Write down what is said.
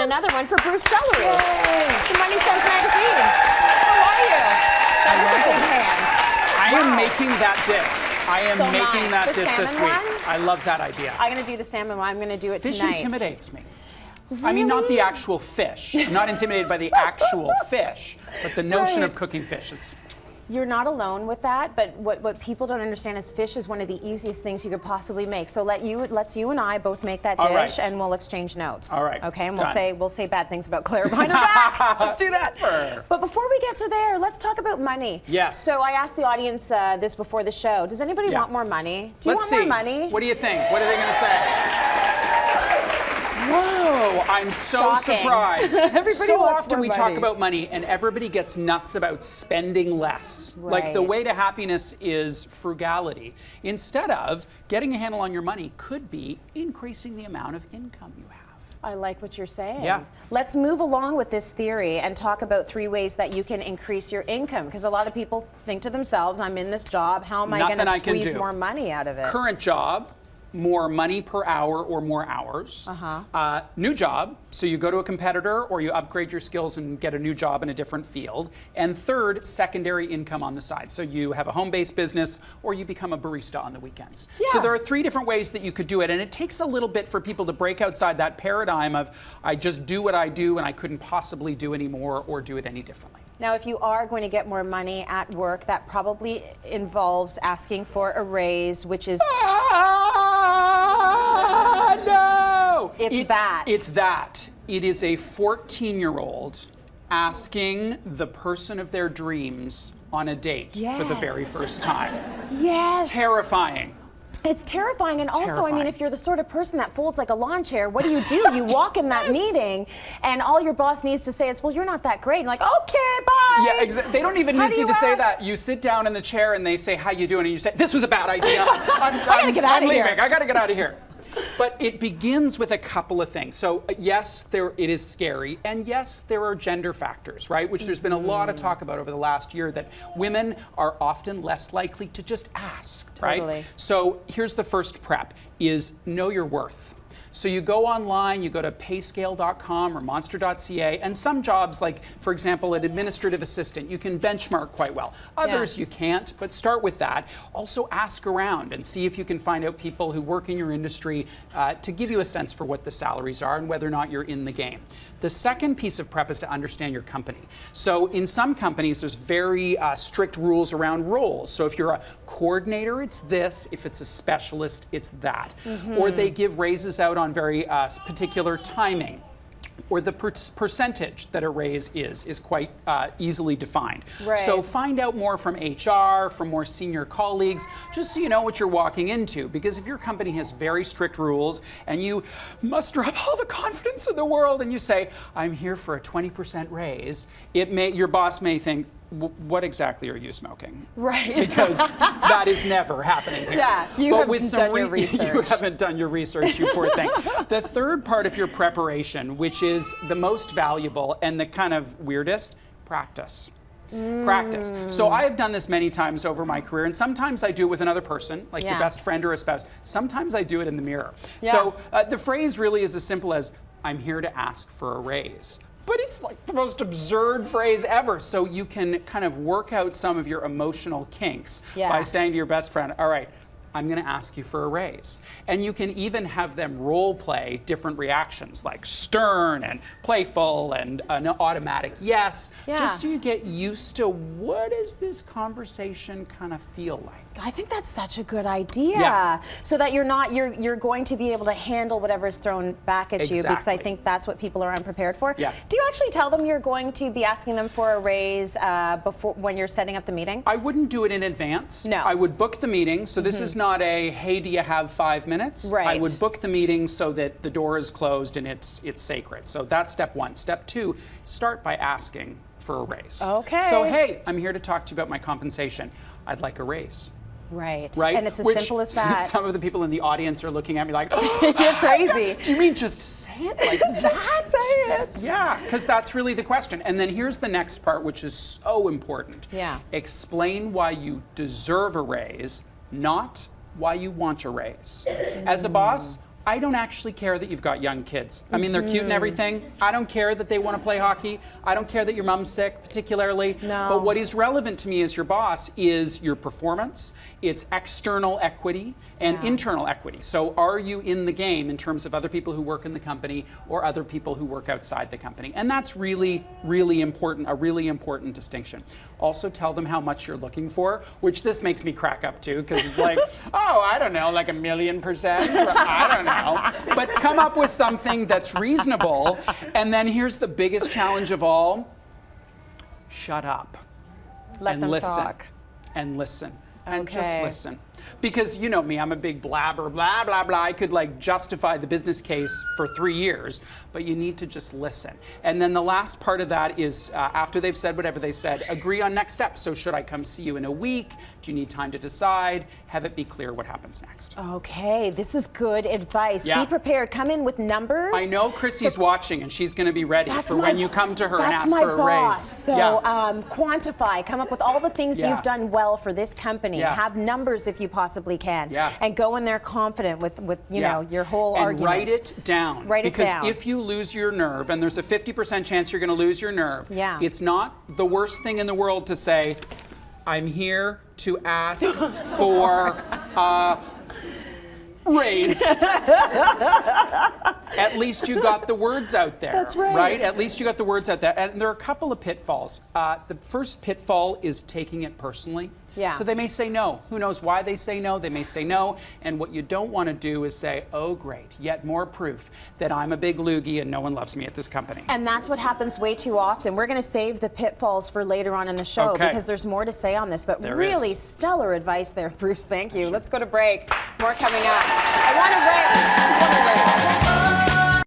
another one for Bruce Sellery. The MoneySense magazine. How are you? That was a big hand. I am making that dish. I am So making that the dish this salmon week. one? I love that idea. I'm going to do the salmon one. I'm going to do it Fish tonight. intimidates me. I mean, not the actual fish. I'm not intimidated by the actual fish, but the notion of Right. cooking fish is... You're not alone with that, but what people don't understand is fish is one of the easiest things you could possibly make. So let's you and I both make that dish, All right. and we'll exchange notes. All right. Okay, and Done. we'll say bad things about Claire behind her back. Let's do that. Never. But before we get to there, let's talk about money. Yes. So I asked the audience this before the show. Does anybody want more money? Do you Let's want see. more money? What do you think? What are they going to say? Whoa, I'm so Shocking. surprised. Everybody so wants often more we talk money. about money and everybody gets nuts about spending less. Like the Right. way to happiness is frugality. Instead of getting a handle on your money could be increasing the amount of income you have. I like what you're saying. Yeah. Let's move along with this theory and talk about 3 ways that you can increase your income. Because a lot of people think to themselves, I'm in this job, how am I going Nothing I to can squeeze do. more money out of it? Current job, more money per hour or more hours. New job, so you go to a competitor or you upgrade your skills and get a new job in a different field. And third, secondary income on the side. So you have a home-based business or you become a barista on the weekends. So there are 3 different ways that you could do it. And it takes a little bit for people to break outside that paradigm of I just do what I do and I couldn't possibly do any more or do it any differently. Now, if you are going to get more money at work, that probably involves asking for a raise, which is... No! It's that. It's that. It is a 14-year-old asking the person of their dreams on a date for the very first time. Yes. Terrifying. It's terrifying. And also, I mean, Terrifying. if you're the sort of person that folds like a lawn chair, what do? You walk in that meeting and all your boss needs to say is, well, you're not that great. And like, okay, bye. Yeah, exactly. They don't even How need do you you to say ask? that. You sit down in the chair and they say, how you doing? And you say, this was a bad idea. I gotta get out I'm of here. leaving. I gotta get out of here. But it begins with a couple of things. So yes, it is scary, and yes, there are gender factors, right? Which there's been a lot of talk about over the last year that women are often less likely to just ask, right? Totally. So here's the first prep: is know your worth. So you go online, you go to payscale.com or monster.ca, and some jobs, like, for example, an administrative assistant, you can benchmark quite well. Others you can't, but start with that. Also ask around and see if you can find out people who work in your industry to give you a sense for what the salaries are and whether or not you're in the game. The second piece of prep is to understand your company. So in some companies, there's very strict rules around roles. So if you're a coordinator, it's this. If it's a specialist, it's that. Or they give raises out on very particular timing. Or the percentage that a raise is quite easily defined. Right. So find out more from HR, from more senior colleagues, just so you know what you're walking into. Because if your company has very strict rules and you muster up all the confidence in the world and you say, I'm here for a 20% raise, your boss may think, what exactly are you smoking? Right. Because that is never happening here. Yeah, you haven't done your research. You haven't done your research, you poor thing. The third part of your preparation, which is the most valuable and the kind of weirdest, practice. Practice. So I have done this many times over my career, and sometimes I do it with another person, like your best friend or a spouse. Sometimes I do it in the mirror. So the phrase really is as simple as, I'm here to ask for a raise. But it's like the most absurd phrase ever. So you can kind of work out some of your emotional kinks by saying to your best friend, all right, I'm going to ask you for a raise. And you can even have them role play different reactions, like stern and playful and an automatic yes, just so you get used to what does this conversation kind of feel like. I think that's such a good idea. So that you're going to be able to handle whatever's thrown back at you, because I think that's what people are unprepared for. Do you actually tell them you're going to be asking them for a raise before, when you're setting up the meeting? I wouldn't do it in advance. No. I would book the meeting. So this is not a, hey, do you have 5 minutes? Right. I would book the meeting so that the door is closed and it's sacred. So that's step 1. Step 2, start by asking for a raise. Okay. So, hey, I'm here to talk to you about my compensation. I'd like a raise. Right. Right? And it's as simple as that. Some of the people in the audience are looking at me like, oh, you're crazy. Do you mean just say it like that? Just say it. Yeah, because that's really the question. And then here's the next part, which is so important. Yeah. Explain why you deserve a raise, not why you want a raise. As a boss, I don't actually care that you've got young kids. I mean, they're cute and everything. I don't care that they want to play hockey. I don't care that your mom's sick, particularly. No. But what is relevant to me as your boss is your performance, its external equity, and internal equity. So are you in the game in terms of other people who work in the company or other people who work outside the company? And that's really, really important, a really important distinction. Also tell them how much you're looking for, which this makes me crack up too, because it's like, oh, I don't know, like 1,000,000%, or I don't know. But come up with something that's reasonable. And then here's the biggest challenge of all. Shut up. Let them listen. talk. And listen. And just listen. Because you know me, I'm a big blabber, blah, blah, blah. I could like justify the business case for 3 years, but you need to just listen. And then the last part of that is after they've said whatever they said, agree on next steps. So should I come see you in a week? Do you need time to decide? Have it be clear what happens next. Okay, this is good advice. Be prepared. Come in with numbers. I know Chrissy's watching and she's going to be ready for when you come to her and ask for a raise. So quantify, come up with all the things you've done well for this company. Have numbers if you possibly can. And go in there confident with you know, your whole argument. And write it down. Write it down. Because if you lose your nerve, and there's a 50% chance you're going to lose your nerve, it's not the worst thing in the world to say, I'm here to ask for a raise. At least you got the words out there. That's right. Right? At least you got the words out there. And there are a couple of pitfalls. The first pitfall is taking it personally. So they may say no. Who knows why they say no? They may say no. And what you don't want to do is say, oh, great, yet more proof that I'm a big loogie and no one loves me at this company. And that's what happens way too often. We're going to save the pitfalls for later on in the show because there's more to say on this. But really stellar advice there, Bruce. Thank you. Let's go to break. More coming up. I want to raise.